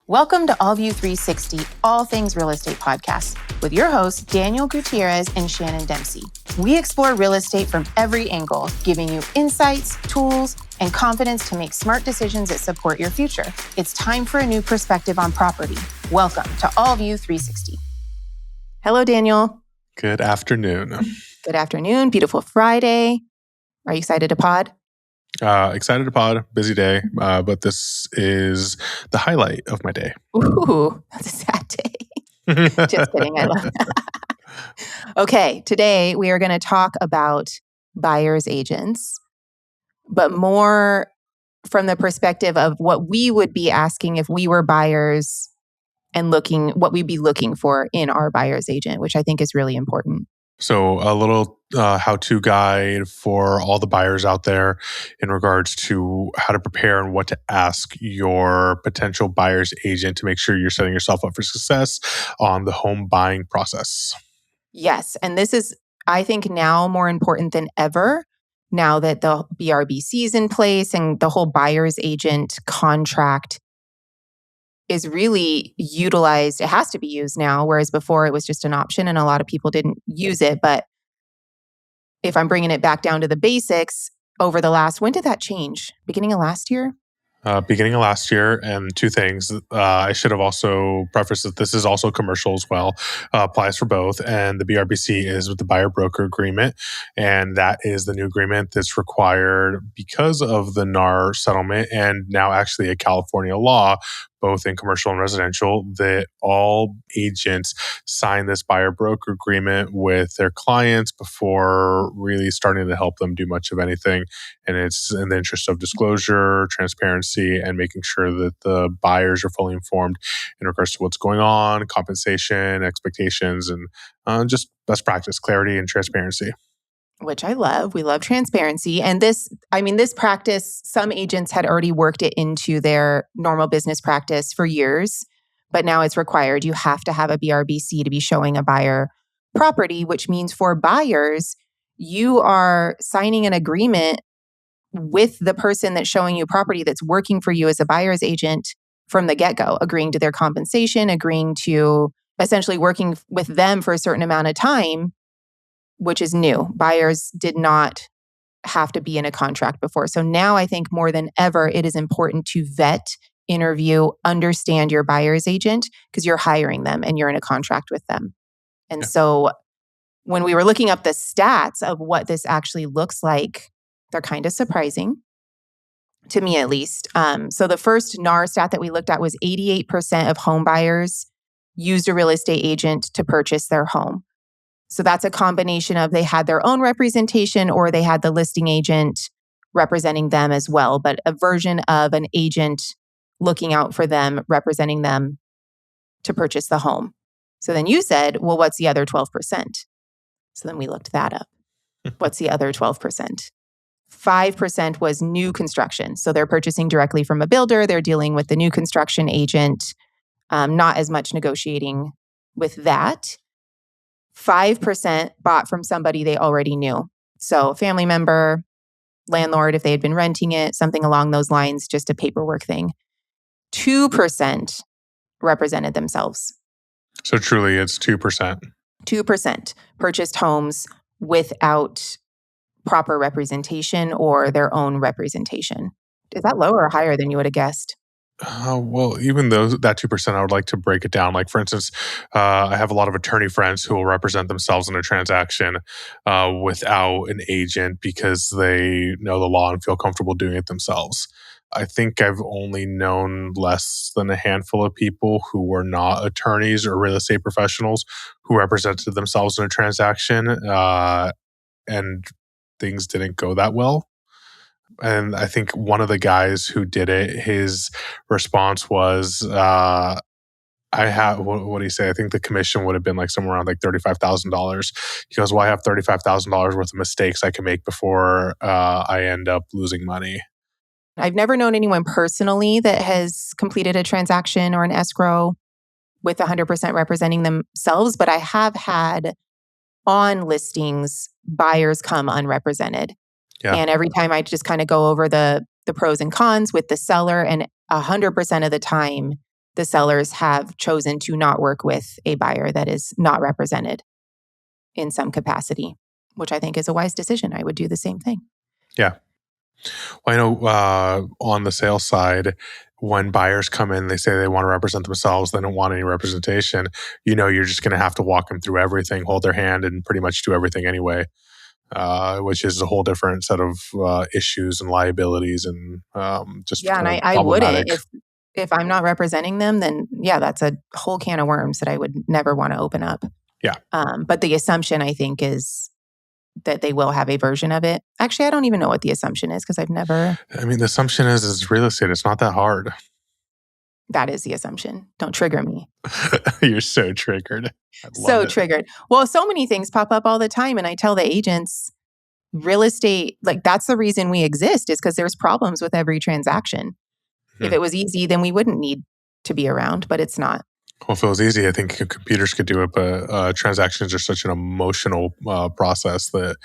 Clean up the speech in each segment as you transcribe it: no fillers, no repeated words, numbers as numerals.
Welcome to AllView 360, All Things Real Estate Podcast, with your hosts, Daniel Gutierrez and Shannon Dempsey. We explore real estate from every angle, giving you insights, tools, and confidence to make smart decisions that support your future. It's time for a new perspective on property. Welcome to AllView 360. Hello, Daniel. Good afternoon. Good afternoon. Beautiful Friday. Are you excited to pod? Excited to pod. Busy day, but this is the highlight of my day. Ooh, that's a sad day. Just kidding. I love that. Okay, today we are going to talk about buyer's agents, but more from the perspective of what we would be asking if we were buyers and what we'd be looking for in our buyer's agent, which I think is really important. So a little how-to guide for all the buyers out there in regards to how to prepare and what to ask your potential buyer's agent to make sure you're setting yourself up for success on the home buying process. Yes, and this is, I think, now more important than ever, now that the BRBC is in place and the whole buyer's agent contract is really utilized. It has to be used now, whereas before it was just an option and a lot of people didn't use it. But if I'm bringing it back down to the basics, when did that change? Beginning of last year? Beginning of last year, and two things. I should have also prefaced that this is also commercial as well. Applies for both. And the BRBC is with the buyer broker agreement. And that is the new agreement that's required because of the NAR settlement and now actually a California law, both in commercial and residential, that all agents sign this buyer broker agreement with their clients before really starting to help them do much of anything. And it's in the interest of disclosure, transparency, and making sure that the buyers are fully informed in regards to what's going on, compensation, expectations, and just best practice, clarity, and transparency. Which I love. We love transparency. And this practice, some agents had already worked it into their normal business practice for years, but now it's required. You have to have a BRBC to be showing a buyer property, which means for buyers, you are signing an agreement with the person that's showing you property that's working for you as a buyer's agent from the get-go, agreeing to their compensation, agreeing to essentially working with them for a certain amount of time, which is new. Buyers did not have to be in a contract before. So now I think more than ever, it is important to vet, interview, understand your buyer's agent because you're hiring them and you're in a contract with them. And so when we were looking up the stats of what this actually looks like, they're kind of surprising to me, at least. So the first NAR stat that we looked at was 88% of home buyers used a real estate agent to purchase their home. So that's a combination of they had their own representation or they had the listing agent representing them as well, but a version of an agent looking out for them, representing them to purchase the home. So then you said, well, what's the other 12%? So then we looked that up. What's the other 12%? 5% was new construction. So they're purchasing directly from a builder. They're dealing with the new construction agent, not as much negotiating with that. 5% bought from somebody they already knew. So family member, landlord, if they had been renting it, something along those lines, just a paperwork thing. 2% represented themselves. So truly, it's 2%. 2% purchased homes without proper representation or their own representation. Is that lower or higher than you would have guessed? Well, even though that 2%, I would like to break it down. Like, for instance, I have a lot of attorney friends who will represent themselves in a transaction without an agent because they know the law and feel comfortable doing it themselves. I think I've only known less than a handful of people who were not attorneys or real estate professionals who represented themselves in a transaction and things didn't go that well. And I think one of the guys who did it, his response was, what do you say? I think the commission would have been like somewhere around like $35,000. He goes, well, I have $35,000 worth of mistakes I can make before I end up losing money. I've never known anyone personally that has completed a transaction or an escrow with 100% representing themselves, but I have had on listings, buyers come unrepresented. Yeah. And every time I just kind of go over the pros and cons with the seller, and 100% of the time, the sellers have chosen to not work with a buyer that is not represented in some capacity, which I think is a wise decision. I would do the same thing. Yeah. Well, I know on the sales side, when buyers come in, they say they want to represent themselves, they don't want any representation. You're just going to have to walk them through everything, hold their hand, and pretty much do everything anyway, which is a whole different set of issues and liabilities and just Yeah, and I problematic. wouldn't. If I'm not representing them, then yeah, that's a whole can of worms that I would never want to open up. Yeah. But the assumption, I think, is that they will have a version of it. Actually, I don't even know what the assumption is because I've never. I mean, the assumption is real estate. It's not that hard. That is the assumption. Don't trigger me. You're so triggered. So triggered. Well, so many things pop up all the time. And I tell the agents, real estate, like that's the reason we exist, is because there's problems with every transaction. If it was easy, then we wouldn't need to be around, but it's not. Well, if it was easy, I think computers could do it, but transactions are such an emotional process that,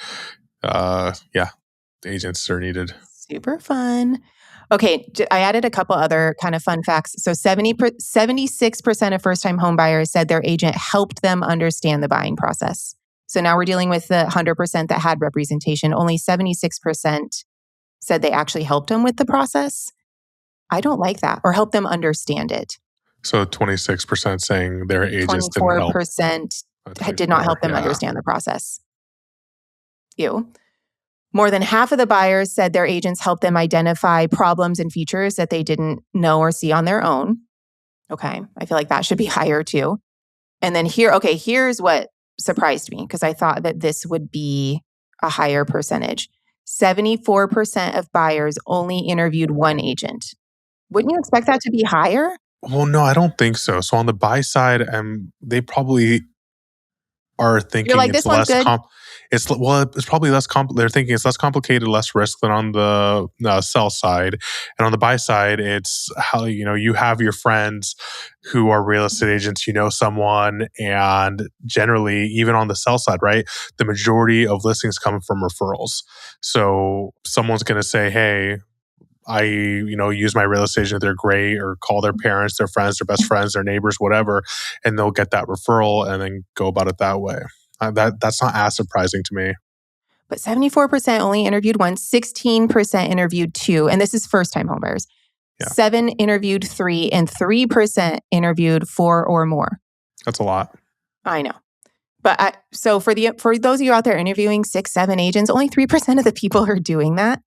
agents are needed. Super fun. Okay, I added a couple other kind of fun facts. So 76% of first-time home buyers said their agent helped them understand the buying process. So now we're dealing with the 100% that had representation. Only 76% said they actually helped them with the process. I don't like that, or help them understand it. So 26% saying their agents didn't help. 24% did not help them understand the process. Ew. More than half of the buyers said their agents helped them identify problems and features that they didn't know or see on their own. Okay, I feel like that should be higher too. And then here's what surprised me, because I thought that this would be a higher percentage. 74% of buyers only interviewed one agent. Wouldn't you expect that to be higher? Well, no, I don't think so. So on the buy side, they probably are thinking You're like, this one's good. It's probably less they're thinking it's less complicated, less risk than on the sell side. And on the buy side, it's how, you have your friends who are real estate agents, someone, and generally, even on the sell side, right, the majority of listings come from referrals. So someone's going to say, hey, I, use my real estate agent, they're great, or call their parents, their friends, their best friends, their neighbors, whatever, and they'll get that referral and then go about it that way. That's not as surprising to me. But 74% only interviewed one, 16% interviewed two, and this is first-time homebuyers. Yeah. 7 interviewed 3, and 3% interviewed 4 or more. That's a lot. I know. But so for those of you out there interviewing 6, 7 agents, only 3% of the people are doing that.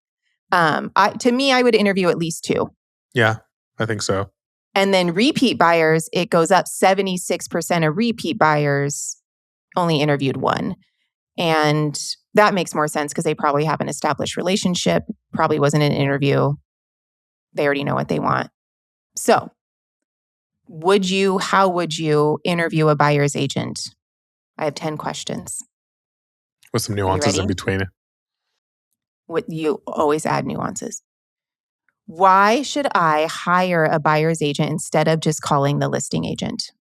To me, I would interview at least 2. Yeah, I think so. And then repeat buyers, it goes up. 76% of repeat buyers only interviewed 1. And that makes more sense because they probably have an established relationship, probably wasn't an interview. They already know what they want. So how would you interview a buyer's agent? I have 10 questions. With some nuances in between. You always add nuances. Why should I hire a buyer's agent instead of just calling the listing agent?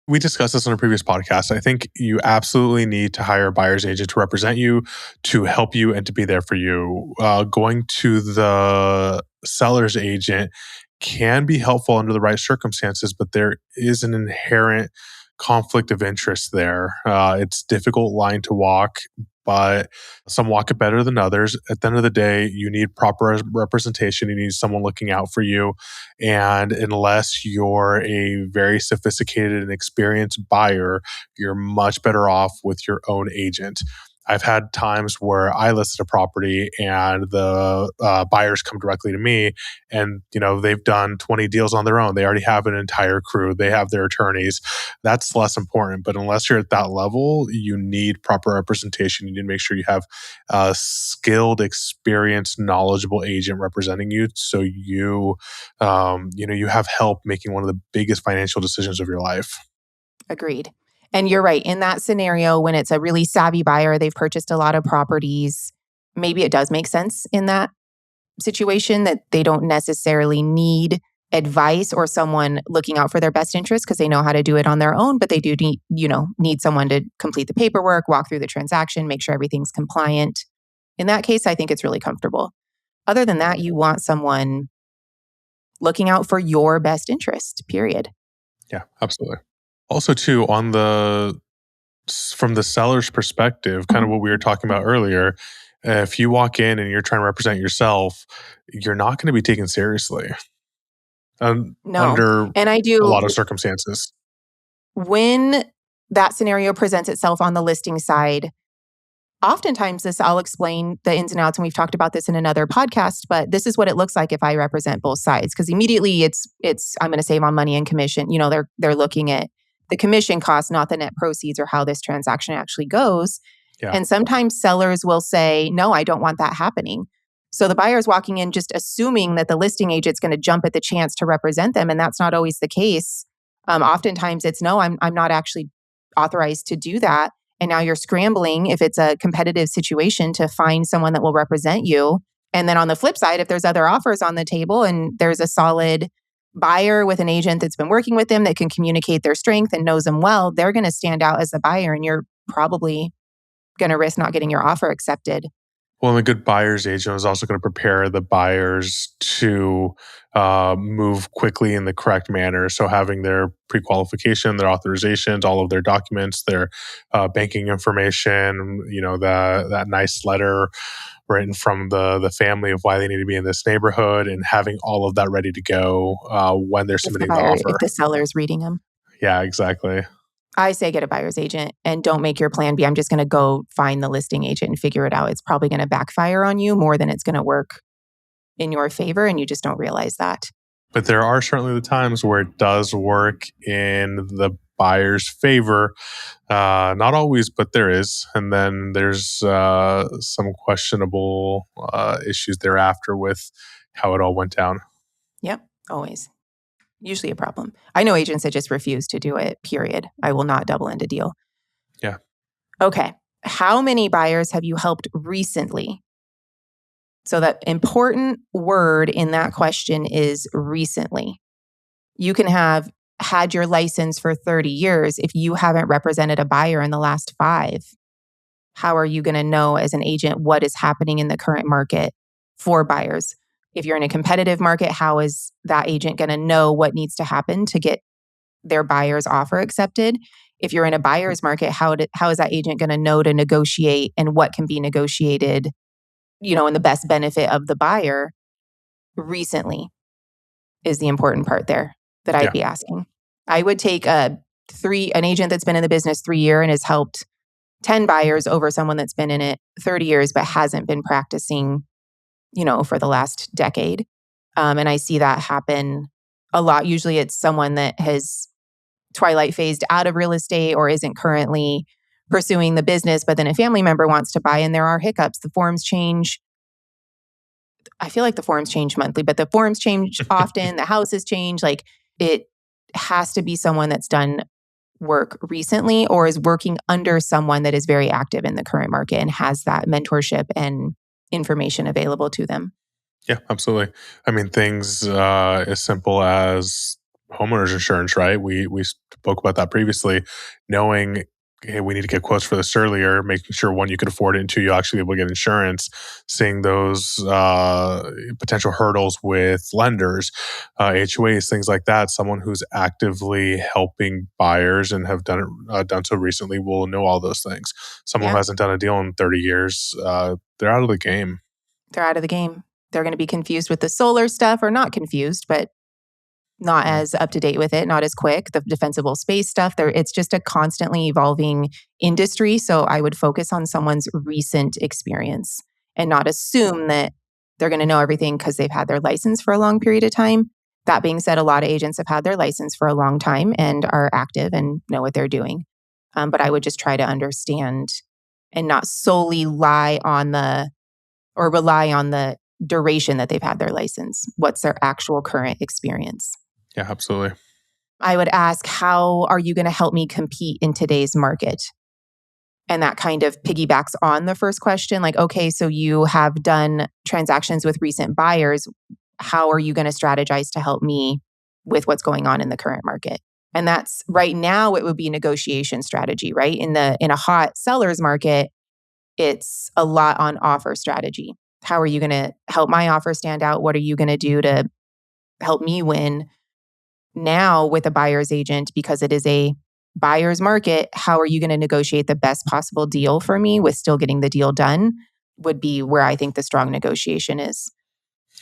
We discussed this on a previous podcast. I think you absolutely need to hire a buyer's agent to represent you, to help you, and to be there for you. Going to the seller's agent can be helpful under the right circumstances, but there is an inherent conflict of interest there. It's a difficult line to walk, but some walk it better than others. At the end of the day, you need proper representation. You need someone looking out for you. And unless you're a very sophisticated and experienced buyer, you're much better off with your own agent. I've had times where I listed a property and the buyers come directly to me, and they've done 20 deals on their own. They already have an entire crew. They have their attorneys. That's less important. But unless you're at that level, you need proper representation. You need to make sure you have a skilled, experienced, knowledgeable agent representing you, so you have help making one of the biggest financial decisions of your life. Agreed. And you're right. In that scenario, when it's a really savvy buyer, they've purchased a lot of properties, maybe it does make sense in that situation that they don't necessarily need advice or someone looking out for their best interest because they know how to do it on their own, but they do need someone to complete the paperwork, walk through the transaction, make sure everything's compliant. In that case, I think it's really comfortable. Other than that, you want someone looking out for your best interest, period. Yeah, absolutely. Also, too, from the seller's perspective, kind of Mhm. what we were talking about earlier, if you walk in and you're trying to represent yourself, you're not going to be taken seriously No. under And I a lot do, of circumstances. when that scenario presents itself on the listing side, oftentimes this, I'll explain the ins and outs, and we've talked about this in another podcast, but this is what it looks like if I represent both sides. Because immediately it's I'm going to save on money and commission. They're looking at the commission cost, not the net proceeds or how this transaction actually goes. Yeah. And sometimes sellers will say, no, I don't want that happening. So the buyer's walking in just assuming that the listing agent's going to jump at the chance to represent them. And that's not always the case. Oftentimes it's no, I'm not actually authorized to do that. And now you're scrambling, if it's a competitive situation, to find someone that will represent you. And then on the flip side, if there's other offers on the table and there's a solid buyer with an agent that's been working with them that can communicate their strength and knows them well, they're going to stand out as the buyer, and you're probably going to risk not getting your offer accepted. Well, and a good buyer's agent is also going to prepare the buyers to move quickly in the correct manner. So having their pre-qualification, their authorizations, all of their documents, their banking information, that nice letter written from the family of why they need to be in this neighborhood, and having all of that ready to go when they're submitting the If offer. the seller's reading them. Yeah, exactly. I say get a buyer's agent and don't make your plan B. I'm just going to go find the listing agent and figure it out. It's probably going to backfire on you more than it's going to work in your favor, and you just don't realize that. But there are certainly the times where it does work in the buyer's favor. Not always, but there is. And then there's some questionable issues thereafter with how it all went down. Yep, always. Usually a problem. I know agents that just refuse to do it, period. I will not double end a deal. Yeah. Okay. How many buyers have you helped recently? So that important word in that question is recently. You can have had your license for 30 years. If you haven't represented a buyer in the last 5, how are you going to know as an agent what is happening in the current market for buyers? If you're in a competitive market, how is that agent going to know what needs to happen to get their buyer's offer accepted? If you're in a buyer's market, how is that agent going to know to negotiate and what can be negotiated, in the best benefit of the buyer? Recently is the important part there that I'd Yeah. be asking. I would take an agent that's been in the business 3 years and has helped 10 buyers over someone that's been in it 30 years but hasn't been practicing, for the last decade. And I see that happen a lot. Usually it's someone that has twilight phased out of real estate or isn't currently pursuing the business, but then a family member wants to buy and there are hiccups. The forms change. I feel like the forms change monthly, but the forms change often. The houses change. Like, it has to be someone that's done work recently or is working under someone that is very active in the current market and has that mentorship and information available to them. Yeah, absolutely. I mean, things as simple as homeowners insurance, right? We spoke about that previously. Knowing, hey, we need to get quotes for this earlier, making sure, one, you could afford it, and two, you actually be able to get insurance. Seeing those potential hurdles with lenders, HOAs, things like that. Someone who's actively helping buyers and have done so recently will know all those things. Someone who Yeah. hasn't done a deal in 30 years, they're out of the game. They're out of the game. They're going to be confused with the solar stuff, or not confused, but not as up to date with it, not as quick. The defensible space stuff, it's just a constantly evolving industry. So I would focus on someone's recent experience and not assume that they're going to know everything because they've had their license for a long period of time. That being said, a lot of agents have had their license for a long time and are active and know what they're doing. But I would just try to understand and not solely rely on the duration that they've had their license. What's their actual current experience? Yeah, absolutely. I would ask, how are you going to help me compete in today's market? And that kind of piggybacks on the first question. Like, okay, so you have done transactions with recent buyers. How are you going to strategize to help me with what's going on in the current market? And that's right now, it would be negotiation strategy, right? In a hot seller's market, it's a lot on offer strategy. How are you going to help my offer stand out? What are you going to do to help me win? Now with a buyer's agent, because it is a buyer's market, how are you going to negotiate the best possible deal for me with still getting the deal done would be where I think the strong negotiation is.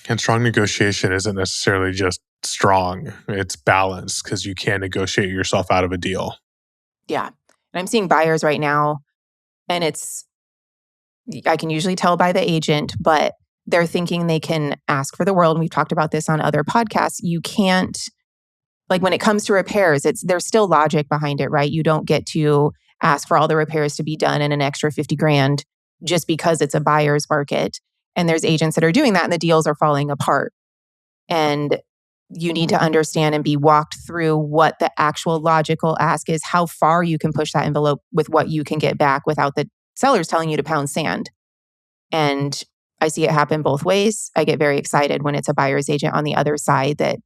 And strong negotiation isn't necessarily just strong, it's balanced because you can negotiate yourself out of a deal. Yeah. And I'm seeing buyers right now, and I can usually tell by the agent, but they're thinking they can ask for the world. And we've talked about this on other podcasts. You can't, like when it comes to repairs, there's still logic behind it, right? You don't get to ask for all the repairs to be done and an extra 50 grand just because it's a buyer's market. And there's agents that are doing that and the deals are falling apart. And you need to understand and be walked through what the actual logical ask is, how far you can push that envelope with what you can get back without the sellers telling you to pound sand. And I see it happen both ways. I get very excited when it's a buyer's agent on the other side that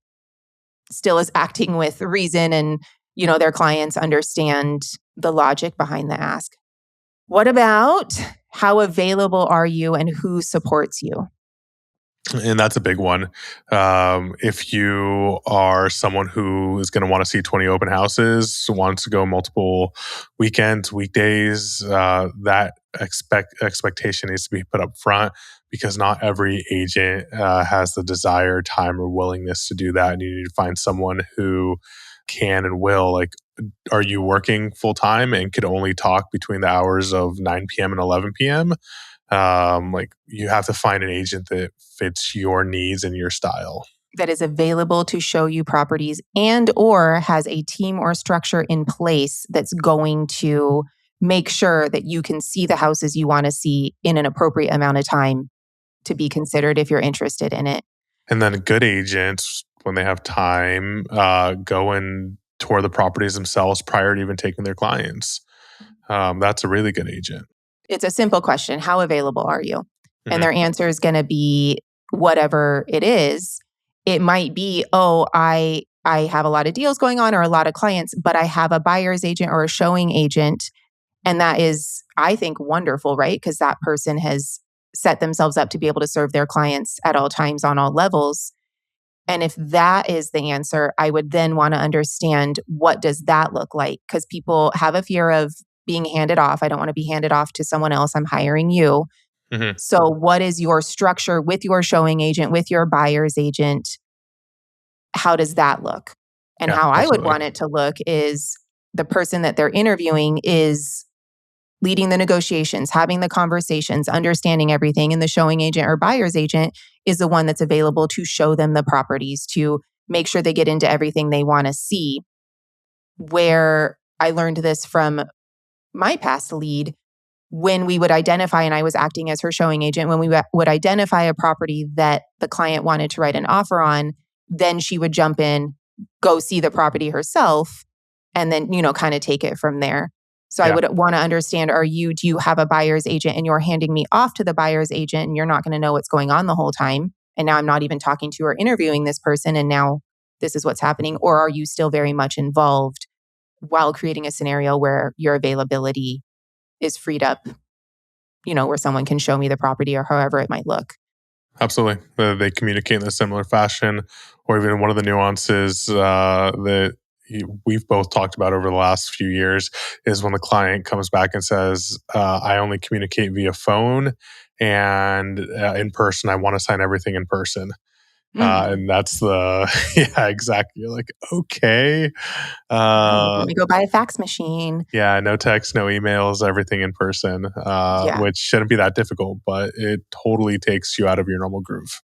still is acting with reason and, their clients understand the logic behind the ask. What about how available are you and who supports you? And that's a big one. If you are someone who is going to want to see 20 open houses, wants to go multiple weekends, weekdays, that expectation needs to be put up front because not every agent has the desire, time, or willingness to do that. And you need to find someone who can and will. Like, are you working full time and could only talk between the hours of 9 p.m. and 11 p.m.? Like you have to find an agent that fits your needs and your style. That is available to show you properties and or has a team or structure in place that's going to make sure that you can see the houses you want to see in an appropriate amount of time to be considered if you're interested in it. And then good agents, when they have time, go and tour the properties themselves prior to even taking their clients. That's a really good agent. It's a simple question. How available are you? Mm-hmm. And their answer is going to be whatever it is. It might be, I have a lot of deals going on or a lot of clients, but I have a buyer's agent or a showing agent. And that is, I think, wonderful, right? Because that person has set themselves up to be able to serve their clients at all times on all levels. And if that is the answer, I would then want to understand what does that look like? Because people have a fear of being handed off. I don't want to be handed off to someone else. I'm hiring you. Mm-hmm. So what is your structure with your showing agent, with your buyer's agent? How does that look? And how absolutely. I would want it to look is the person that they're interviewing is leading the negotiations, having the conversations, understanding everything. And the showing agent or buyer's agent is the one that's available to show them the properties, to make sure they get into everything they want to see. Where I learned this from my past lead, when we would identify, and I was acting as her showing agent, when we would identify a property that the client wanted to write an offer on, then she would jump in, go see the property herself, and then, kind of take it from there. So I would want to understand, do you have a buyer's agent and you're handing me off to the buyer's agent and you're not going to know what's going on the whole time? And now I'm not even talking to or interviewing this person. And now this is what's happening. Or are you still very much involved while creating a scenario where your availability is freed up, where someone can show me the property or however it might look? Absolutely. They communicate in a similar fashion, or even one of the nuances that we've both talked about over the last few years is when the client comes back and says, I only communicate via phone and in person. I want to sign everything in person. And that's yeah, exactly. You're like, okay. Let me go buy a fax machine. Yeah, no text, no emails, everything in person, which shouldn't be that difficult, but it totally takes you out of your normal groove.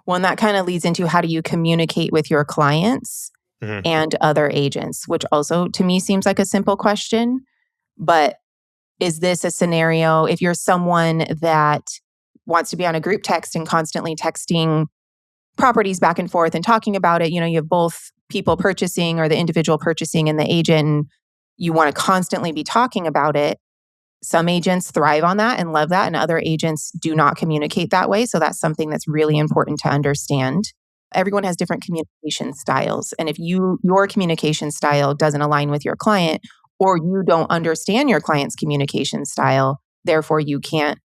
Well, and that kind of leads into how do you communicate with your clients and other agents, which also to me seems like a simple question. But is this a scenario, if you're someone that wants to be on a group text and constantly texting properties back and forth and talking about it, you have both people purchasing or the individual purchasing and the agent, and you want to constantly be talking about it. Some agents thrive on that and love that, and other agents do not communicate that way. So that's something that's really important to understand. Everyone has different communication styles. And if your communication style doesn't align with your client, or you don't understand your client's communication style, therefore you can't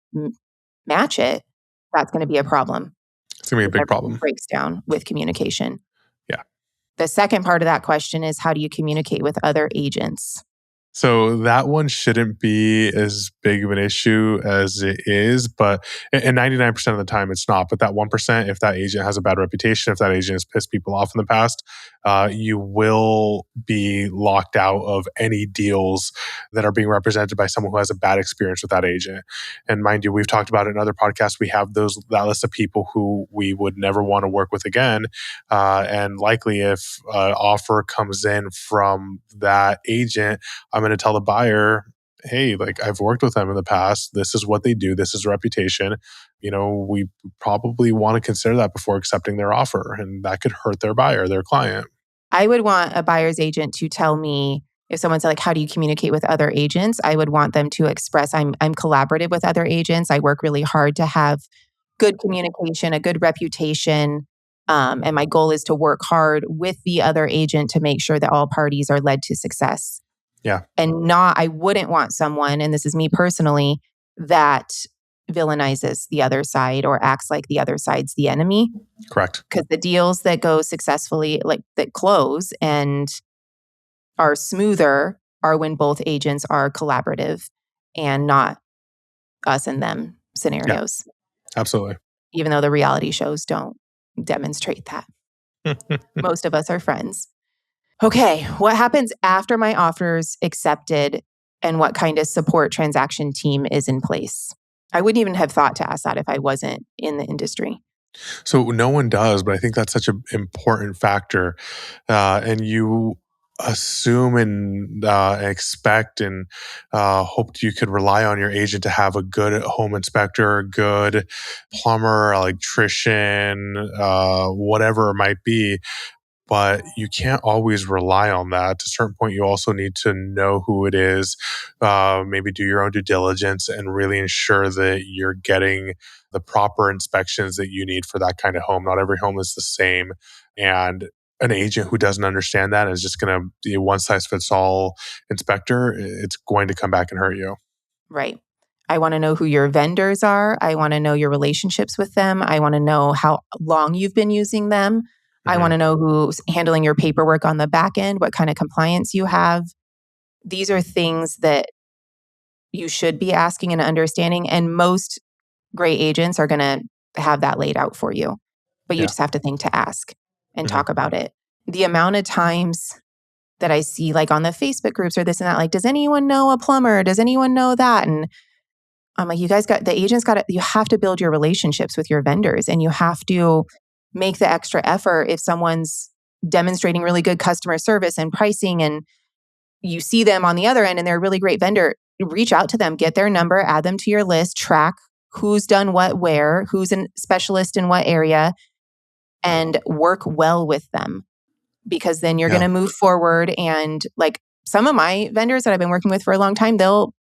match it, that's going to be a problem. It's going to be a big problem. Breaks down with communication. Yeah. The second part of that question is, how do you communicate with other agents? So that one shouldn't be as big of an issue as it is, but and 99% of the time it's not. But that 1%, if that agent has a bad reputation, if that agent has pissed people off in the past, you will be locked out of any deals that are being represented by someone who has a bad experience with that agent. And mind you, we've talked about it in other podcasts. We have that list of people who we would never want to work with again. And likely, if an offer comes in from that agent, I'm going to tell the buyer, hey, like I've worked with them in the past. This is what they do. This is reputation. We probably want to consider that before accepting their offer. And that could hurt their buyer, their client. I would want a buyer's agent to tell me, if someone said, like, how do you communicate with other agents? I would want them to express, I'm collaborative with other agents. I work really hard to have good communication, a good reputation. And my goal is to work hard with the other agent to make sure that all parties are led to success. Yeah. And I wouldn't want someone, and this is me personally, that villainizes the other side or acts like the other side's the enemy. Correct. Because the deals that go successfully, like that close and are smoother, are when both agents are collaborative and not us and them scenarios. Yeah, absolutely. Even though the reality shows don't demonstrate that. Most of us are friends. Okay, what happens after my offer's accepted, and what kind of support transaction team is in place? I wouldn't even have thought to ask that if I wasn't in the industry. So no one does, but I think that's such an important factor. And you assume and expect and hoped you could rely on your agent to have a good home inspector, a good plumber, electrician, whatever it might be. But you can't always rely on that. To a certain point, you also need to know who it is, maybe do your own due diligence and really ensure that you're getting the proper inspections that you need for that kind of home. Not every home is the same. And an agent who doesn't understand that is just going to be a one-size-fits-all inspector. It's going to come back and hurt you. Right. I want to know who your vendors are. I want to know your relationships with them. I want to know how long you've been using them. I want to know who's handling your paperwork on the back end, what kind of compliance you have. These are things that you should be asking and understanding. And most great agents are going to have that laid out for you. But you just have to think to ask and talk about it. The amount of times that I see, like on the Facebook groups or this and that, like, does anyone know a plumber? Does anyone know that? And I'm like, the agents you have to build your relationships with your vendors, and you have to make the extra effort if someone's demonstrating really good customer service and pricing, and you see them on the other end and they're a really great vendor. Reach out to them, get their number, add them to your list, track who's done what where, who's a specialist in what area, and work well with them, because then you're going to move forward. And like some of my vendors that I've been working with for a long time,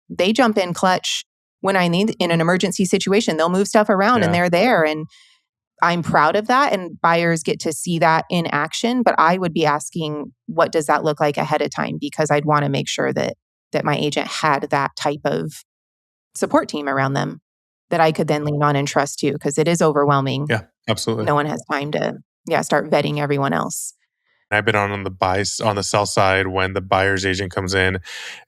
they jump in clutch when I need in an emergency situation. They'll move stuff around and they're there. And I'm proud of that. And buyers get to see that in action. But I would be asking, what does that look like ahead of time? Because I'd want to make sure that my agent had that type of support team around them that I could then lean on and trust too, because it is overwhelming. Yeah, absolutely. No one has time to start vetting everyone else. I've been on the sell side when the buyer's agent comes in,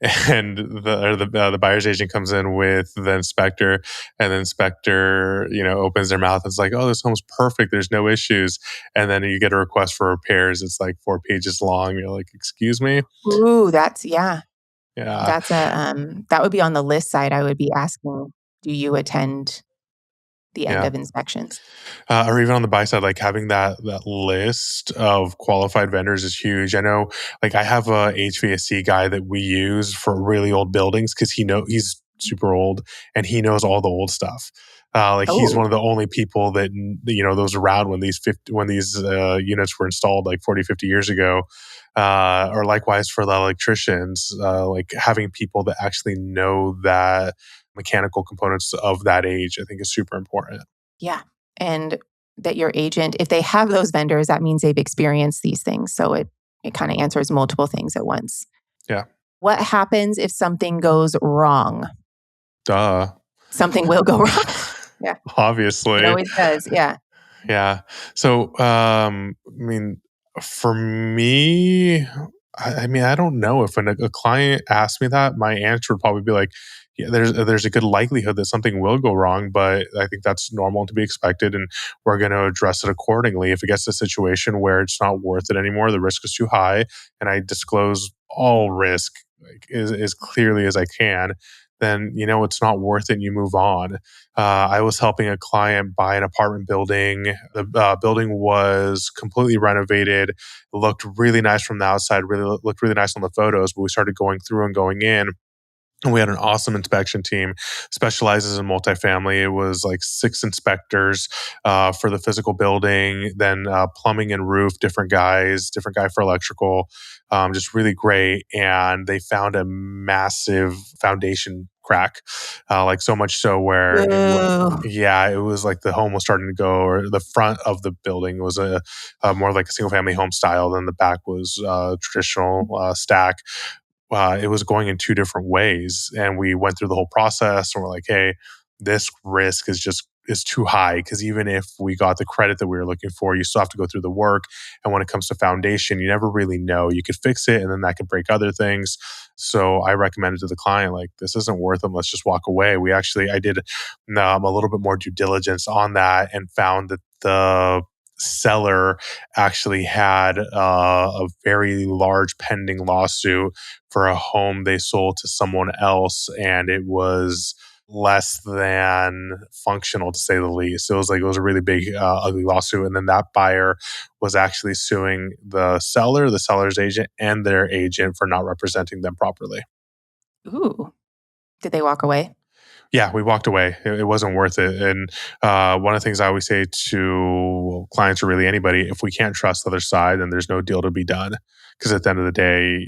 and the buyer's agent comes in with the inspector, and the inspector opens their mouth and is like, "Oh, this home's perfect. There's no issues." And then you get a request for repairs. It's like 4 pages long. You're like, "Excuse me." Ooh, that's Yeah. That's that would be on the list side. I would be asking, do you attend the end of inspections? Or even on the buy side, like having that list of qualified vendors is huge. I know, like I have a HVAC guy that we use for really old buildings because he's super old and he knows all the old stuff. He's one of the only people that those around when these units were installed like 40, 50 years ago. Or likewise for the electricians, like having people that actually know that mechanical components of that age, I think is super important. Yeah. And that your agent, if they have those vendors, that means they've experienced these things. So it kind of answers multiple things at once. Yeah. What happens if something goes wrong? Duh. Something will go wrong. Yeah. Obviously. It always does. Yeah. Yeah. So, For me, I mean, I don't know. If a client asked me that, my answer would probably be like, yeah, there's a good likelihood that something will go wrong, but I think that's normal to be expected, and we're going to address it accordingly. If it gets to a situation where it's not worth it anymore, the risk is too high, and I disclose all risk like as clearly as I can, then it's not worth it, and you move on. I was helping a client buy an apartment building. The building was completely renovated. It looked really nice from the outside, really looked really nice on the photos, but we started going through and going in. And we had an awesome inspection team, specializes in multifamily. It was like 6 inspectors for the physical building, then plumbing and roof, different guy for electrical, just really great. And they found a massive foundation crack, like so much so where yeah, it was like the home was starting to go, or the front of the building was a more like a single family home style, than the back was traditional stack. It was going in 2 different ways, and we went through the whole process, and we're like, hey, this risk is too high, because even if we got the credit that we were looking for, you still have to go through the work. And when it comes to foundation, you never really know. You could fix it, and then that could break other things. So I recommended to the client, like, this isn't worth them. Let's just walk away. I did a little bit more due diligence on that, and found that the seller actually had a very large pending lawsuit for a home they sold to someone else, and it was less than functional, to say the least. It was a really big ugly lawsuit, and then that buyer was actually suing the seller, the seller's agent, and their agent for not representing them properly. Ooh. Did they walk away? Yeah, we walked away. It wasn't worth it. And one of the things I always say to clients, or really anybody, if we can't trust the other side, then there's no deal to be done. Because at the end of the day,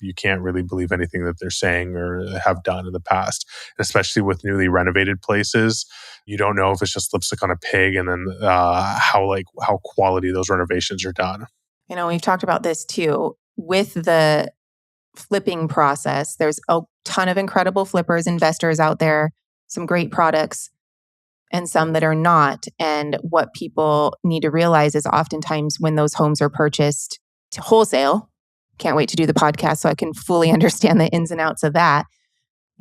you can't really believe anything that they're saying or have done in the past. And especially with newly renovated places, you don't know if it's just lipstick on a pig, and then how quality those renovations are done. We've talked about this too. With the flipping process, there's a ton of incredible flippers, investors out there, some great products, and some that are not. And what people need to realize is oftentimes when those homes are purchased to wholesale, can't wait to do the podcast so I can fully understand the ins and outs of that.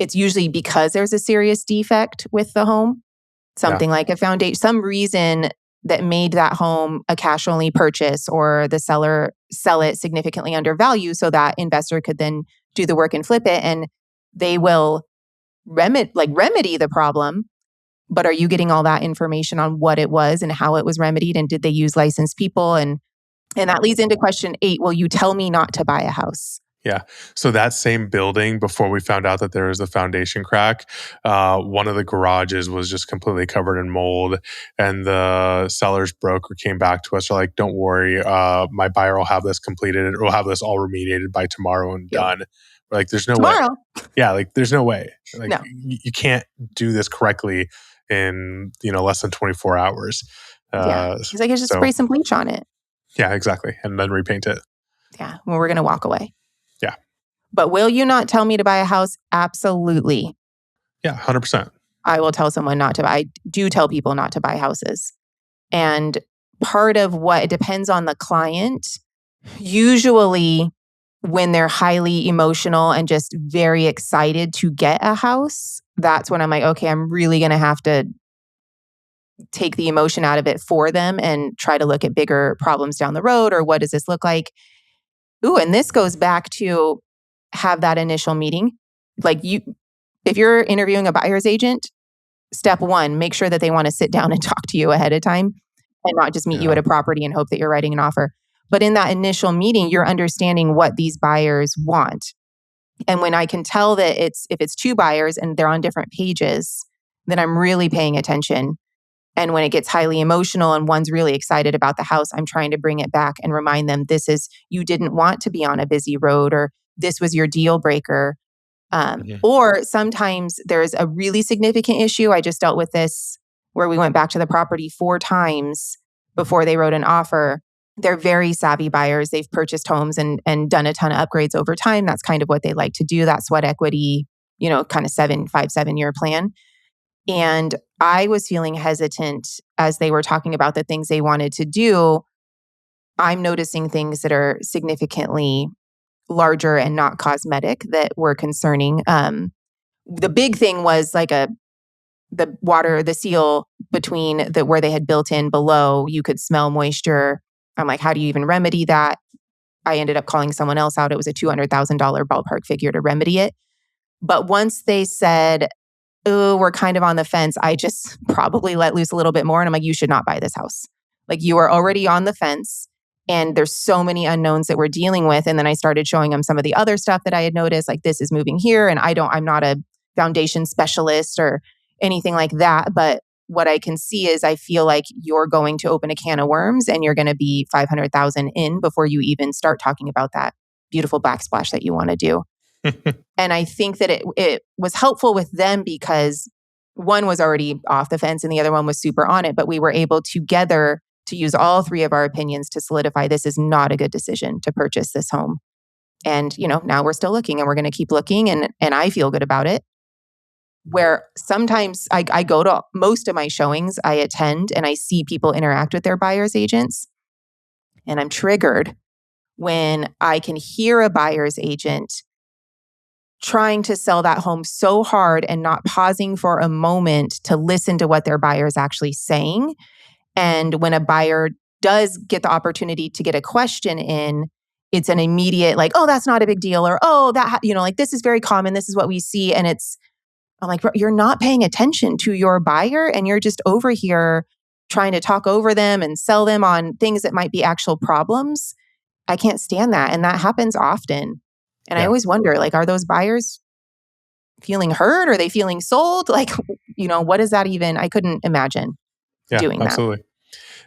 It's usually because there's a serious defect with the home, something like a foundation, some reason that made that home a cash only purchase, or the seller sell it significantly under value so that investor could then do the work and flip it, and they will remedy the problem. But are you getting all that information on what it was and how it was remedied, and did they use licensed people? And that leads into question 8. Will you tell me not to buy a house? Yeah. So that same building, before we found out that there was a foundation crack, one of the garages was just completely covered in mold. And the seller's broker came back to us. They're like, don't worry, my buyer will have this completed. We'll have this all remediated by tomorrow and done. We're like, there's no Tomorrow? way. Yeah, like there's no way. Like No. you can't do this correctly in less than 24 hours. He's like, just spray some bleach on it. Yeah, exactly. And then repaint it. Yeah. Well, we're going to walk away. Yeah. But will you not tell me to buy a house? Absolutely. Yeah, 100%. I will tell someone not to buy. I do tell people not to buy houses. And part of what it depends on the client. Usually when they're highly emotional and just very excited to get a house, that's when I'm like, okay, I'm really going to have to take the emotion out of it for them and try to look at bigger problems down the road, or what does this look like? Ooh, and this goes back to have that initial meeting. If you're interviewing a buyer's agent, step 1, make sure that they want to sit down and talk to you ahead of time, and not just meet you at a property and hope that you're writing an offer. But in that initial meeting, you're understanding what these buyers want. And when I can tell that if it's 2 buyers and they're on different pages, then I'm really paying attention. And when it gets highly emotional and one's really excited about the house, I'm trying to bring it back and remind them, you didn't want to be on a busy road, or this was your deal breaker. Or sometimes there's a really significant issue. I just dealt with this where we went back to the property 4 times before they wrote an offer. They're very savvy buyers. They've purchased homes and done a ton of upgrades over time. That's kind of what they like to do. That sweat equity, kind of 7-year plan. And I was feeling hesitant as they were talking about the things they wanted to do. I'm noticing things that are significantly larger and not cosmetic that were concerning. The big thing was like the seal between where they had built in below, you could smell moisture. I'm like, how do you even remedy that? I ended up calling someone else out. It was a $200,000 ballpark figure to remedy it. But once they said, oh, we're kind of on the fence, I just probably let loose a little bit more. And I'm like, you should not buy this house. Like, you are already on the fence and there's so many unknowns that we're dealing with. And then I started showing them some of the other stuff that I had noticed, like this is moving here. And I'm not a foundation specialist or anything like that. But what I can see is I feel like you're going to open a can of worms and you're going to be 500,000 in before you even start talking about that beautiful backsplash that you want to do. And I think that it was helpful with them because one was already off the fence and the other one was super on it. But we were able together to use all three of our opinions to solidify this is not a good decision to purchase this home. And, now we're still looking and we're going to keep looking and I feel good about it. Where sometimes I go to most of my showings, I attend and I see people interact with their buyer's agents. And I'm triggered when I can hear a buyer's agent trying to sell that home so hard and not pausing for a moment to listen to what their buyer is actually saying. And when a buyer does get the opportunity to get a question in, it's an immediate like, oh, that's not a big deal. Or, oh, like this is very common. This is what we see. And I'm like, you're not paying attention to your buyer and you're just over here trying to talk over them and sell them on things that might be actual problems. I can't stand that. And that happens often. And I always wonder, like, are those buyers feeling hurt? Are they feeling sold? Like, what is that even? I couldn't imagine doing absolutely.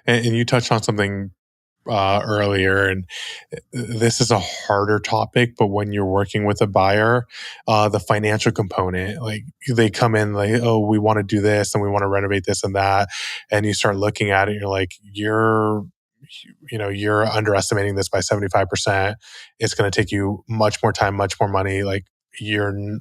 And you touched on something earlier, and this is a harder topic, but when you're working with a buyer, the financial component, like they come in like, oh, we want to do this and we want to renovate this and that. And you start looking at it, and you're like, you're underestimating this by 75%. It's going to take you much more time, much more money. Like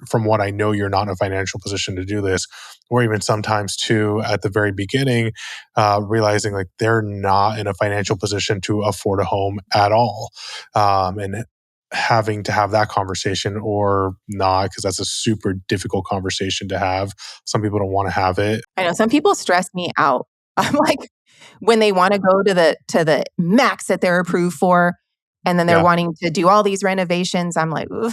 from what I know, you're not in a financial position to do this. Or even sometimes too, at the very beginning, realizing like they're not in a financial position to afford a home at all. And having to have that conversation or not, because that's a super difficult conversation to have. Some people don't want to have it. I know some people stress me out. I'm like, when they want to go to the max that they're approved for, and then they're wanting to do all these renovations, I'm like, ugh.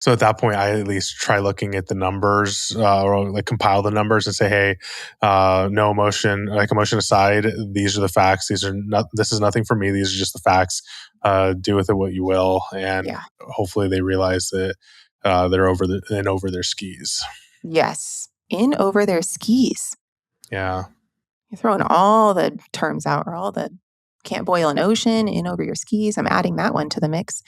So at that point, I at least try looking at the numbers or like compile the numbers and say, hey, no emotion, like emotion aside, these are the facts. This is nothing for me. These are just the facts. Do with it what you will. And hopefully they realize that they're over their skis. Yes. In over their skis. Yeah. You're throwing all the terms out, or all the can't boil an ocean, in over your skis. I'm adding that one to the mix.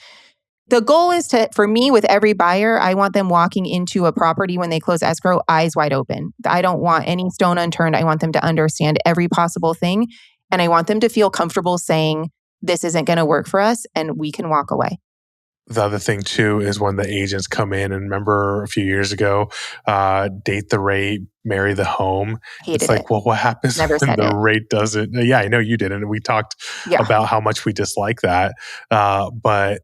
The goal is for me, with every buyer, I want them walking into a property when they close escrow, eyes wide open. I don't want any stone unturned. I want them to understand every possible thing. And I want them to feel comfortable saying, this isn't going to work for us, and we can walk away. The other thing too is when the agents come in, and remember a few years ago, date the rate, marry the home. Hated it's well, what happens Never when the rate doesn't? Yeah, I know you didn't. And we talked about how much we dislike that. But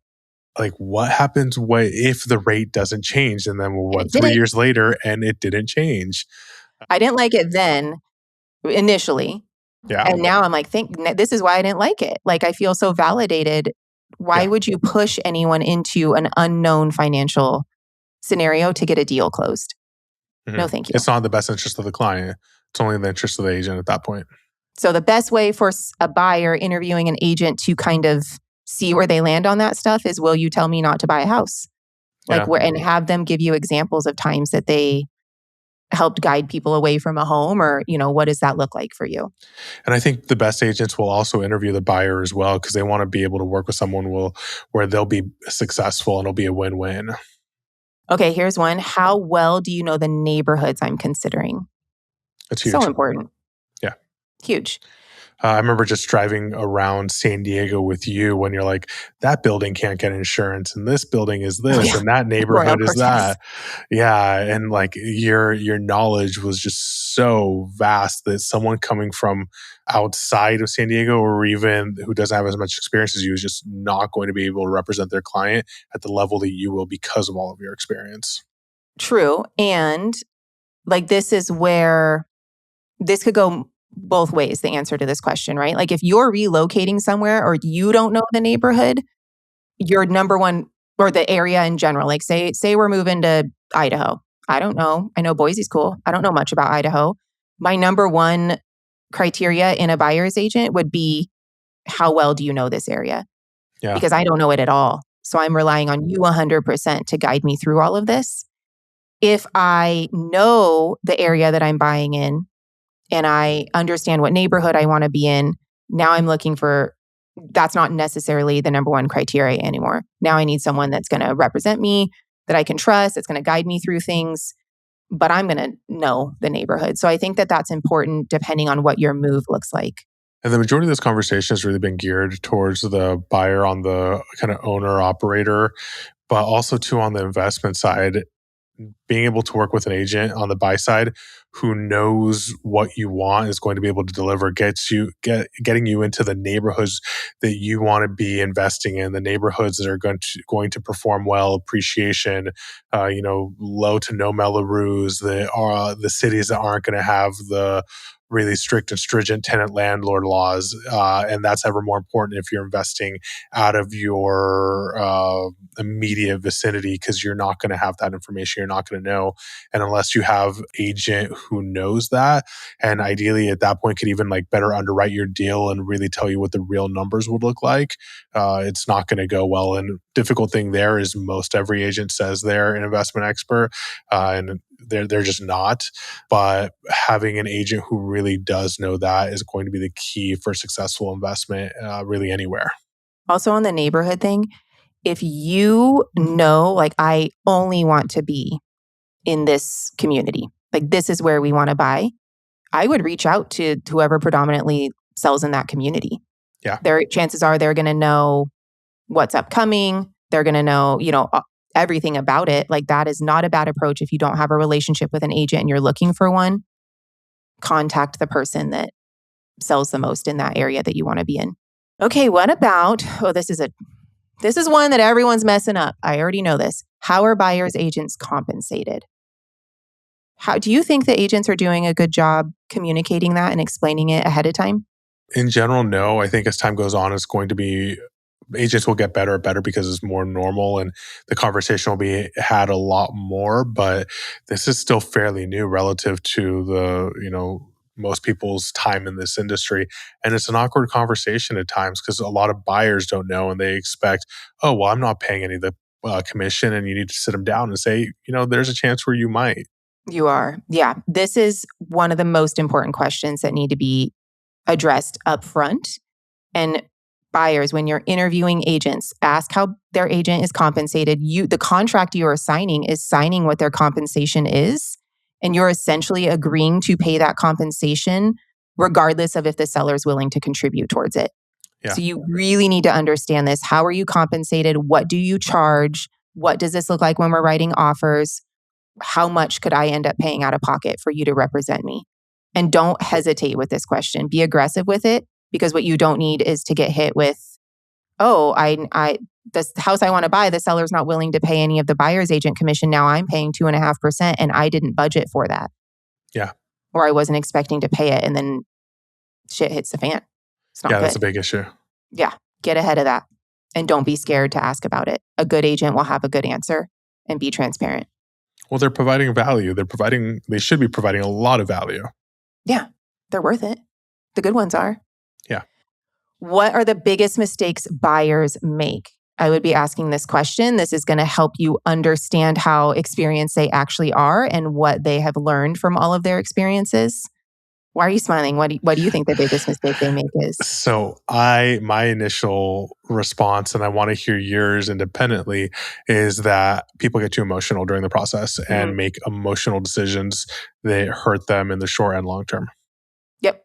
like, what happens if the rate doesn't change? And then 3 years later and it didn't change? I didn't like it then initially. Yeah. And now I'm like, this is why I didn't like it. Like, I feel so validated. Why would you push anyone into an unknown financial scenario to get a deal closed? Mm-hmm. No, thank you. It's not in the best interest of the client. It's only in the interest of the agent at that point. So the best way for a buyer interviewing an agent to kind of see where they land on that stuff is, will you tell me not to buy a house? And have them give you examples of times that they helped guide people away from a home, or, what does that look like for you? And I think the best agents will also interview the buyer as well, because they want to be able to work with someone where they'll be successful and it'll be a win-win. Okay, here's one. How well do you know the neighborhoods I'm considering? That's huge. So important. Yeah. Huge. I remember just driving around San Diego with you when you're like, that building can't get insurance, and this building is Oh, this, yeah. and that Royal neighborhood is Cortez. that. Yeah, and like your knowledge was just so vast that someone coming from outside of San Diego, or even who doesn't have as much experience as you, is just not going to be able to represent their client at the level that you will because of all of your experience. True. And like, this is where this could go both ways, the answer to this question, right? Like, if you're relocating somewhere or you don't know the neighborhood, your number one, or the area in general, like say we're moving to Idaho. I don't know. I know Boise's cool. I don't know much about Idaho. My number one criteria in a buyer's agent would be, how well do you know this area? Yeah. Because I don't know it at all. So I'm relying on you 100% to guide me through all of this. If I know the area that I'm buying in and I understand what neighborhood I want to be in, now I'm looking for, that's not necessarily the number one criteria anymore. Now I need someone that's going to represent me, that I can trust, that's going to guide me through things, but I'm going to know the neighborhood. So I think that that's important depending on what your move looks like. And the majority of this conversation has really been geared towards the buyer on the kind of owner operator, but also too on the investment side. Being able to work with an agent on the buy side who knows what you want is going to be able to deliver, getting you into the neighborhoods that you want to be investing in, the neighborhoods that are going to perform well, appreciation, low to no Mellorues, the cities that aren't going to have the really strict and stringent tenant landlord laws, and that's ever more important if you're investing out of your immediate vicinity, because you're not going to have that information. You're not going to know. And unless you have agent who knows that, and ideally at that point could even like better underwrite your deal and really tell you what the real numbers would look like, it's not going to go well. And difficult thing there is most every agent says they're an investment expert, and they're just not. But having an agent who really does know that is going to be the key for successful investment, really anywhere. Also on the neighborhood thing, if you know, like, I only want to be in this community, like this is where we want to buy, I would reach out to whoever predominantly sells in that community. Yeah. Their chances are they're going to know what's upcoming. They're going to know, everything about it. Like, that is not a bad approach. If you don't have a relationship with an agent and you're looking for one, contact the person that sells the most in that area that you want to be in. Okay, what about, this is one that everyone's messing up. I already know this. How are buyers agents compensated? How do you think the agents are doing a good job communicating that and explaining it ahead of time? In general, no. I think as time goes on, it's going to be, agents will get better and better because it's more normal and the conversation will be had a lot more. But this is still fairly new relative to most people's time in this industry. And it's an awkward conversation at times because a lot of buyers don't know and they expect, oh, well, I'm not paying any of the commission. And you need to sit them down and say, there's a chance where you might. You are. Yeah. This is one of the most important questions that need to be addressed up front. And buyers, when you're interviewing agents, ask how their agent is compensated. The contract you are signing is signing what their compensation is. And you're essentially agreeing to pay that compensation regardless of if the seller is willing to contribute towards it. Yeah. So you really need to understand this. How are you compensated? What do you charge? What does this look like when we're writing offers? How much could I end up paying out of pocket for you to represent me? And don't hesitate with this question. Be aggressive with it, because what you don't need is to get hit with, this house I want to buy, the seller's not willing to pay any of the buyer's agent commission. Now I'm paying 2.5% and I didn't budget for that. Yeah. Or I wasn't expecting to pay it, and then shit hits the fan. It's not good. That's a big issue. Yeah. Get ahead of that. And don't be scared to ask about it. A good agent will have a good answer and be transparent. Well, they're providing value. They should be providing a lot of value. Yeah. They're worth it. The good ones are. Yeah. What are the biggest mistakes buyers make? I would be asking this question. This is going to help you understand how experienced they actually are and what they have learned from all of their experiences. Why are you smiling? What do you think the biggest mistake they make is? So my initial response, and I want to hear yours independently, is that people get too emotional during the process and make emotional decisions that hurt them in the short and long term. Yep.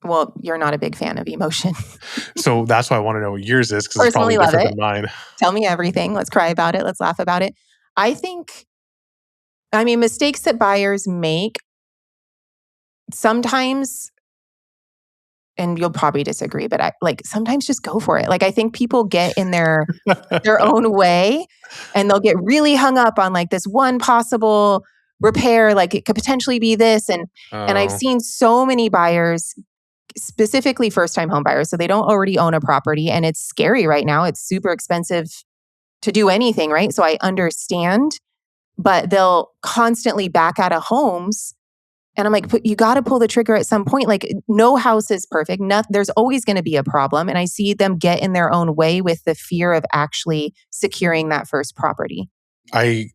Well, you're not a big fan of emotion. So that's why I want to know what yours is, because it's Personally probably love different it. than mine. Tell me everything. Let's cry about it. Let's laugh about it. Mistakes that buyers make sometimes, and you'll probably disagree, but sometimes just go for it. Like, I think people get in their own way and they'll get really hung up on like this one possible repair, like it could potentially be this. And I've Oh, seen so many buyers, specifically first-time home buyers, so they don't already own a property, and it's scary right now. It's super expensive to do anything, right? So I understand, but they'll constantly back out of homes. And I'm like, but you got to pull the trigger at some point. Like, no house is perfect. There's always going to be a problem. And I see them get in their own way with the fear of actually securing that first property. I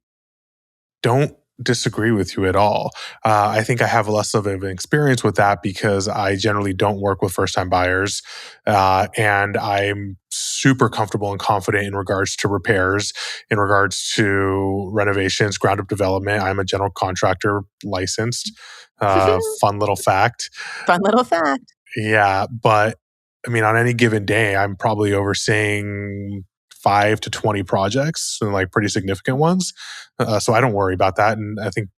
don't disagree with you at all. I think I have less of an experience with that because I generally don't work with first-time buyers, and I'm super comfortable and confident in regards to repairs, in regards to renovations, ground-up development. I'm a general contractor licensed. Fun little fact. Fun little fact. Yeah, but I mean, on any given day, I'm probably overseeing 5 to 20 projects and like pretty significant ones. So I don't worry about that. And I think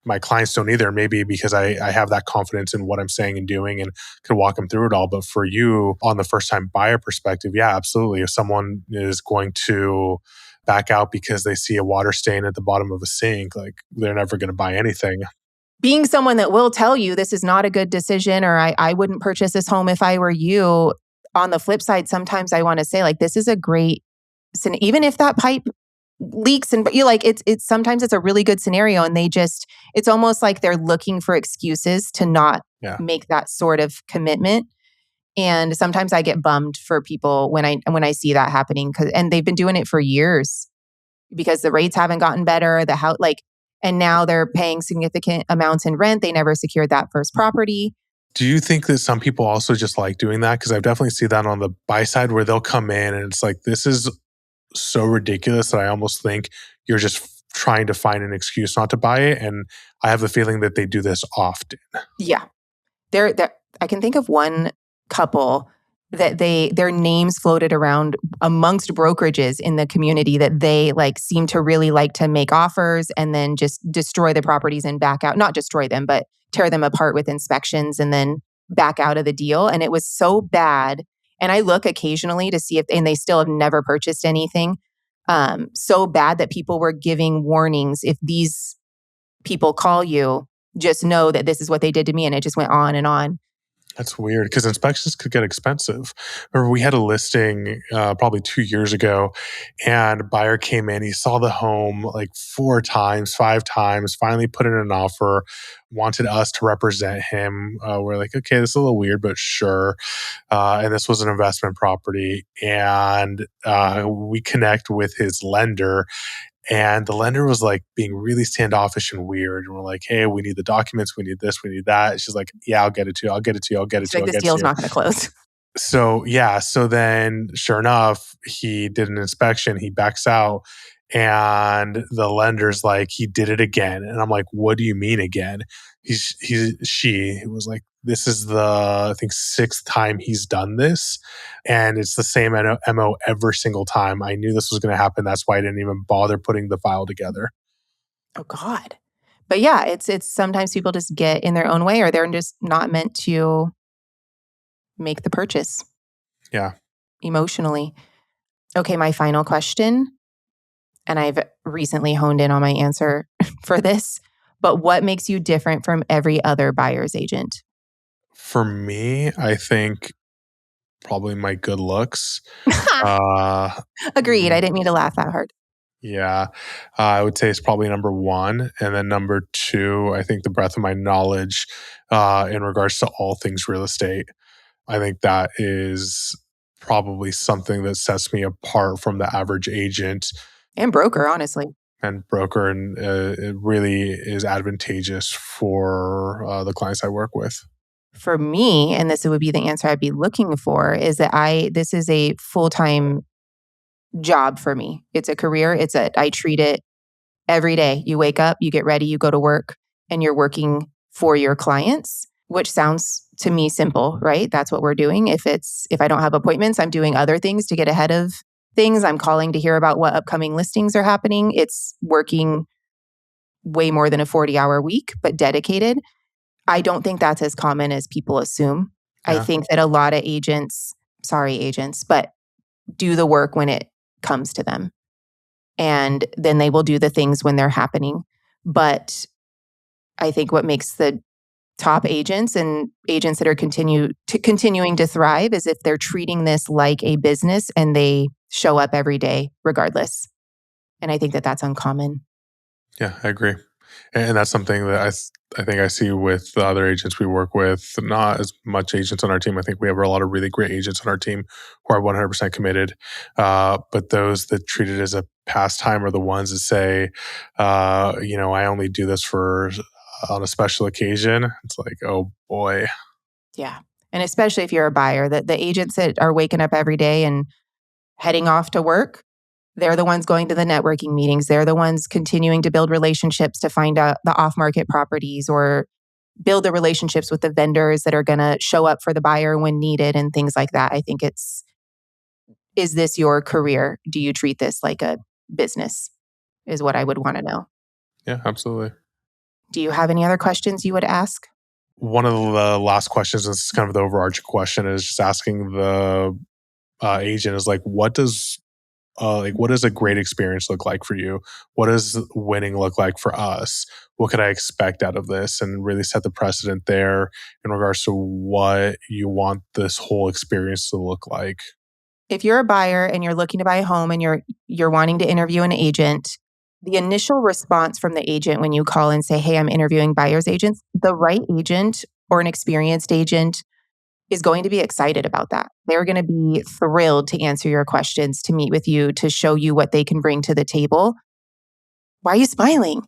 my clients don't either. Maybe because I have that confidence in what I'm saying and doing and can walk them through it all. But for you, on the first time buyer perspective, yeah, absolutely. If someone is going to back out because they see a water stain at the bottom of a sink, like they're never going to buy anything. Being someone that will tell you this is not a good decision, or I wouldn't purchase this home if I were you. On the flip side, sometimes I want to say, like, this is a great, even if that pipe leaks, and you like it's sometimes it's a really good scenario, and it's almost like they're looking for excuses to not make that sort of commitment. And sometimes I get bummed for people when I see that happening, and they've been doing it for years because the rates haven't gotten better, the house, and now they're paying significant amounts in rent. They never secured that first property. Do you think that some people also just like doing that? Because I've definitely seen that on the buy side where they'll come in and it's like, this is so ridiculous that I almost think you're just trying to find an excuse not to buy it. And I have a feeling that they do this often. Yeah. I can think of one couple that their names floated around amongst brokerages in the community that they seem to really like to make offers and then just destroy the properties and back out. Not destroy them, but tear them apart with inspections and then back out of the deal. And it was so bad. And I look occasionally to see and they still have never purchased anything. So bad that people were giving warnings. If these people call you, just know that this is what they did to me. And it just went on and on. That's weird because inspections could get expensive. Remember, we had a listing probably 2 years ago, and a buyer came in. He saw the home like 4 times, 5 times, finally put in an offer, wanted us to represent him. We're like, okay, this is a little weird, but sure. And this was an investment property. And we connect with his lender. And the lender was like being really standoffish and weird. And we're like, hey, we need the documents. We need this. We need that. She's like, yeah, I'll get it to you. I'll get it to you. I'll get it to you. This deal's not going to close. So, yeah. So then, sure enough, he did an inspection. He backs out. And the lender's like, he did it again. And I'm like, what do you mean again? She was like, this is the, I think, 6th time he's done this. And it's the same MO every single time. I knew this was going to happen. That's why I didn't even bother putting the file together. Oh, God. But yeah, it's sometimes people just get in their own way, or they're just not meant to make the purchase. Yeah. Emotionally. Okay, my final question, and I've recently honed in on my answer for this, but what makes you different from every other buyer's agent? For me, I think probably my good looks. Agreed. I didn't mean to laugh that hard. Yeah, I would say it's probably number 1. And then number 2, I think the breadth of my knowledge in regards to all things real estate. I think that is probably something that sets me apart from the average agent. And broker, honestly. And broker, and it really is advantageous for the clients I work with. For me, and this would be the answer I'd be looking for, is that this is a full-time job for me. It's a career. I treat it every day. You wake up, you get ready, you go to work, and you're working for your clients, which sounds to me simple, right? That's what we're doing. If I don't have appointments, I'm doing other things to get ahead of things. I'm calling to hear about what upcoming listings are happening. It's working way more than a 40-hour week, but dedicated. I don't think that's as common as people assume. I Yeah. think that a lot of agents, but do the work when it comes to them. And then they will do the things when they're happening. But I think what makes the top agents and agents that are continuing to thrive is if they're treating this like a business and they show up every day regardless. And I think that that's uncommon. Yeah, I agree. And that's something that I think I see with the other agents we work with. Not as much agents on our team. I think we have a lot of really great agents on our team who are 100% committed. But those that treat it as a pastime are the ones that say, I only do this for on a special occasion. It's like, oh boy. Yeah. And especially if you're a buyer, the agents that are waking up every day and heading off to work, they're the ones going to the networking meetings. They're the ones continuing to build relationships to find out the off-market properties or build the relationships with the vendors that are going to show up for the buyer when needed and things like that. I think is this your career? Do you treat this like a business? Is what I would want to know. Yeah, absolutely. Do you have any other questions you would ask? One of the last questions, this is kind of the overarching question, is just asking the agent is like, what does a great experience look like for you? What does winning look like for us? What could I expect out of this? And really set the precedent there in regards to what you want this whole experience to look like. If you're a buyer and you're looking to buy a home and you're wanting to interview an agent, the initial response from the agent when you call and say, "Hey, I'm interviewing buyer's agents," the right agent or an experienced agent is going to be excited about that. They're going to be thrilled to answer your questions, to meet with you, to show you what they can bring to the table. Why are you smiling?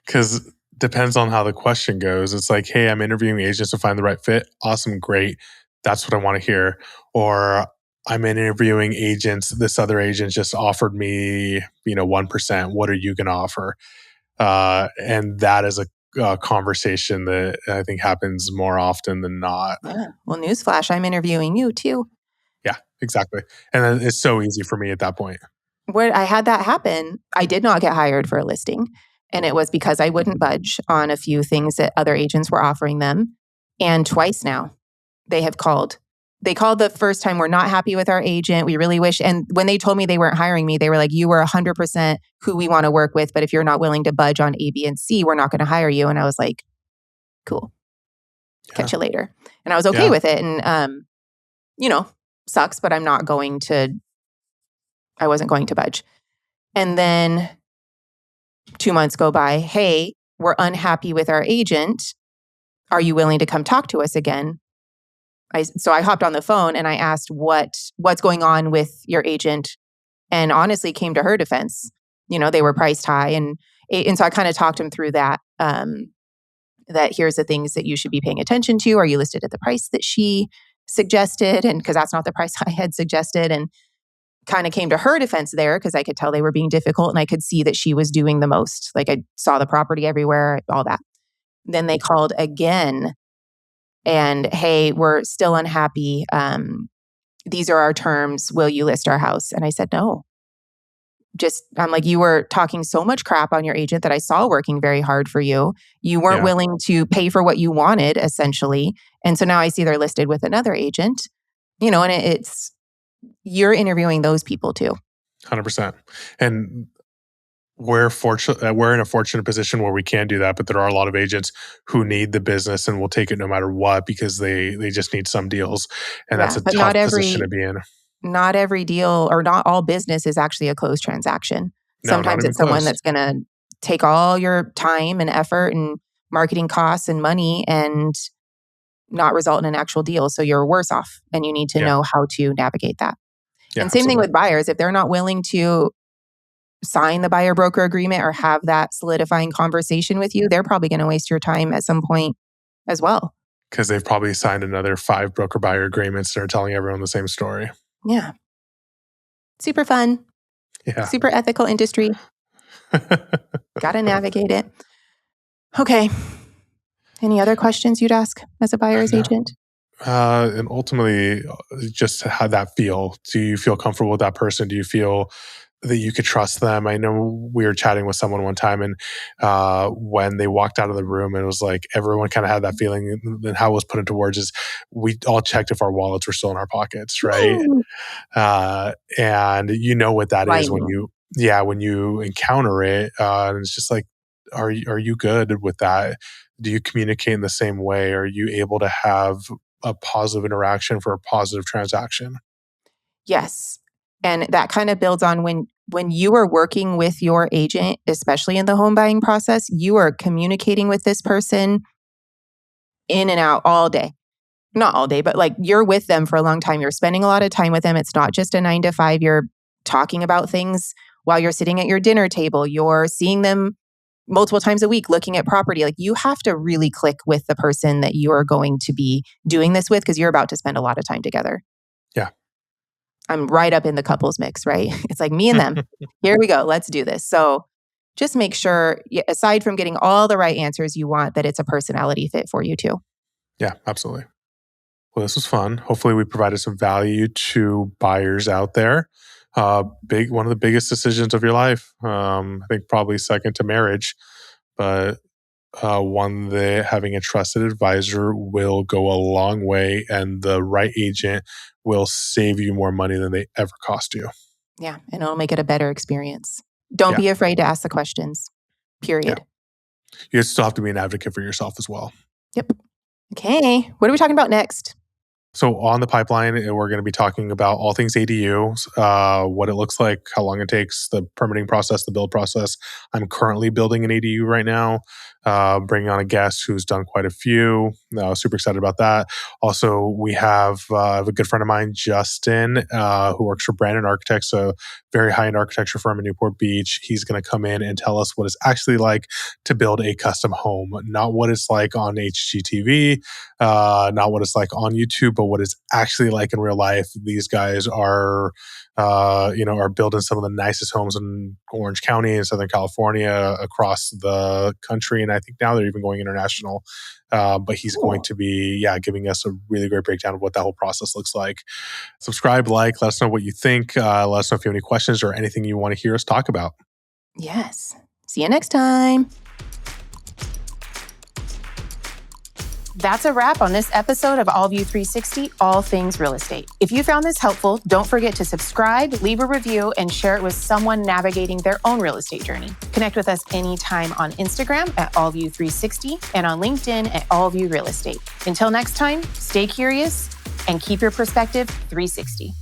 Because depends on how the question goes. It's like, hey, I'm interviewing agents to find the right fit. Awesome, great. That's what I want to hear. Or I'm interviewing agents. This other agent just offered me, 1%. What are you going to offer? And that is a conversation that I think happens more often than not. Yeah. Well, newsflash, I'm interviewing you too. Yeah, exactly. And then it's so easy for me at that point. Where I had that happen, I did not get hired for a listing. And it was because I wouldn't budge on a few things that other agents were offering them. And twice now, they have called. They called the first time, "We're not happy with our agent. We really wish." And when they told me they weren't hiring me, they were like, "You were 100% who we want to work with. But if you're not willing to budge on A, B, and C, we're not going to hire you." And I was like, cool. Catch you later. And I was okay with it. And, sucks, but I wasn't going to budge. And then 2 months go by. "Hey, we're unhappy with our agent. Are you willing to come talk to us again?" So I hopped on the phone and I asked what's going on with your agent, and honestly came to her defense. They were priced high, and so I kind of talked him through that. That here's the things that you should be paying attention to. Are you listed at the price that she suggested? And because that's not the price I had suggested, and kind of came to her defense there because I could tell they were being difficult and I could see that she was doing the most. Like I saw the property everywhere, all that. Then they called again and, "Hey, we're still unhappy. These are our terms. Will you list our house?" And I said, no. I'm like, "You were talking so much crap on your agent that I saw working very hard for you. You weren't willing to pay for what you wanted, essentially. And so now I see they're listed with another agent." And it's, you're interviewing those people too. 100%. And we're in a fortunate position where we can do that, but there are a lot of agents who need the business and will take it no matter what because they just need some deals. And that's a tough position to be in. Not every deal or not all business is actually a closed transaction. No, Sometimes it's someone that's going to take all your time and effort and marketing costs and money and not result in an actual deal. So you're worse off and you need to know how to navigate that. And same thing with buyers. If they're not willing to sign the buyer broker agreement or have that solidifying conversation with you, they're probably going to waste your time at some point as well. Because they've probably signed another 5 broker buyer agreements that are telling everyone the same story. Yeah. Super fun. Yeah. Super ethical industry. Got to navigate it. Okay. Any other questions you'd ask as a buyer's agent? And ultimately, just how that feel. Do you feel comfortable with that person? Do you feel that you could trust them? I know we were chatting with someone one time, and when they walked out of the room, it was like everyone kind of had that feeling. And how it was put into words is we all checked if our wallets were still in our pockets, right? And you know what that is when you encounter it, and it's just like, are you good with that? Do you communicate in the same way? Are you able to have a positive interaction for a positive transaction? Yes. And that kind of builds on when you are working with your agent, especially in the home buying process, you are communicating with this person in and out all day. Not all day, but like you're with them for a long time. You're spending a lot of time with them. It's not just a 9 to 5. You're talking about things while you're sitting at your dinner table. You're seeing them multiple times a week looking at property. Like you have to really click with the person that you are going to be doing this with because you're about to spend a lot of time together. Yeah. I'm right up in the couples mix, right? It's like me and them. Here we go. Let's do this. So just make sure, aside from getting all the right answers you want, that it's a personality fit for you too. Yeah, absolutely. Well, this was fun. Hopefully we provided some value to buyers out there. One of the biggest decisions of your life. I think probably second to marriage, but one that having a trusted advisor will go a long way, and the right agent will save you more money than they ever cost you. Yeah, and it'll make it a better experience. Don't be afraid to ask the questions, period. Yeah. You still have to be an advocate for yourself as well. Yep. Okay, what are we talking about next? So on the pipeline, we're going to be talking about all things ADU, what it looks like, how long it takes, the permitting process, the build process. I'm currently building an ADU right now, bringing on a guest who's done quite a few. Super excited about that. Also, we have a good friend of mine, Justin, who works for Brandon Architects, a very high-end architecture firm in Newport Beach. He's going to come in and tell us what it's actually like to build a custom home, not what it's like on HGTV, not what it's like on YouTube, but what it's actually like in real life. These guys are building some of the nicest homes in Orange County and Southern California, across the country, and I think now they're even going international. But he's going to be, giving us a really great breakdown of what that whole process looks like. Subscribe, like, let us know what you think. Let us know if you have any questions or anything you want to hear us talk about. Yes. See you next time. That's a wrap on this episode of AllView 360, All Things Real Estate. If you found this helpful, don't forget to subscribe, leave a review, and share it with someone navigating their own real estate journey. Connect with us anytime on Instagram at AllView 360 and on LinkedIn at AllView Real Estate. Until next time, stay curious and keep your perspective 360.